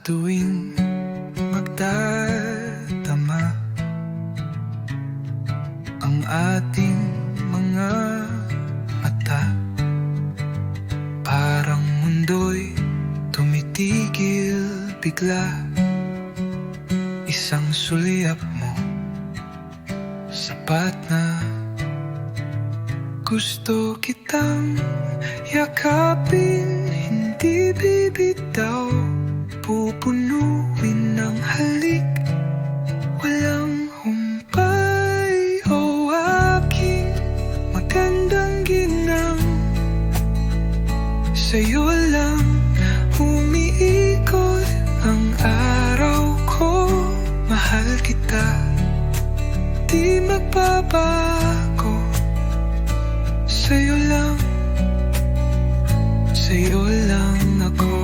tuwing magdadama ang ating mga mata, parang mundo'y tumitigil bigla. Isang sulyap mo sapat na. Gusto kitang yakapin, hindi bibitaw. Pupunuin ng halik, walang humpay. O aking magandang ginang, sa'yo lang umiikot ang araw ko. Mahal kita, di magbabago. Sa'yo lang ako.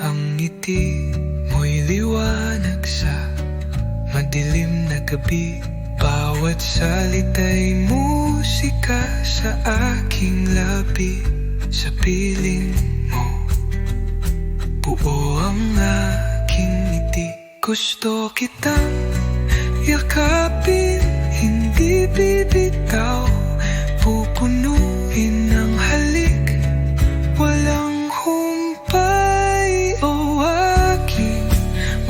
Ang ngiti mo'y liwanag sa madilim na gabi. Bawat salita'y musika sa aking labi. Sa piling mo, buo ang aking ngiti. Gusto kitang yakapin, hindi bibitaw. Pupunuin ng halik, walang humpay. O aking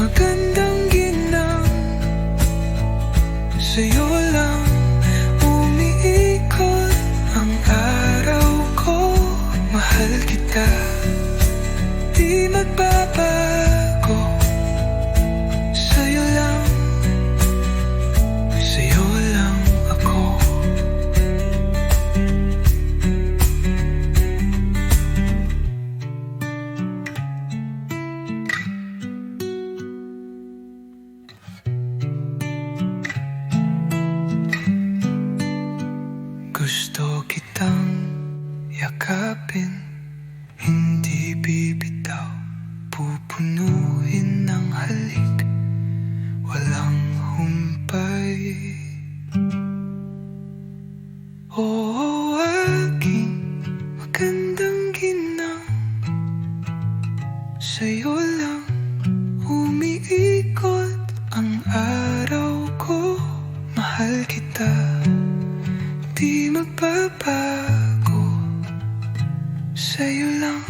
magandang ginang, sa'yo lang umiikot ang araw ko. Mahal kita, di magbabago. Sa'yo lang ako. Gusto kitang yakapin, hindi bibitaw. Pupunuin ng halik, walang humpay. O aking magandang ginang, sa'yo lang umiikot ang araw ko. Mahal kita, di magbabago. Sa'yo lang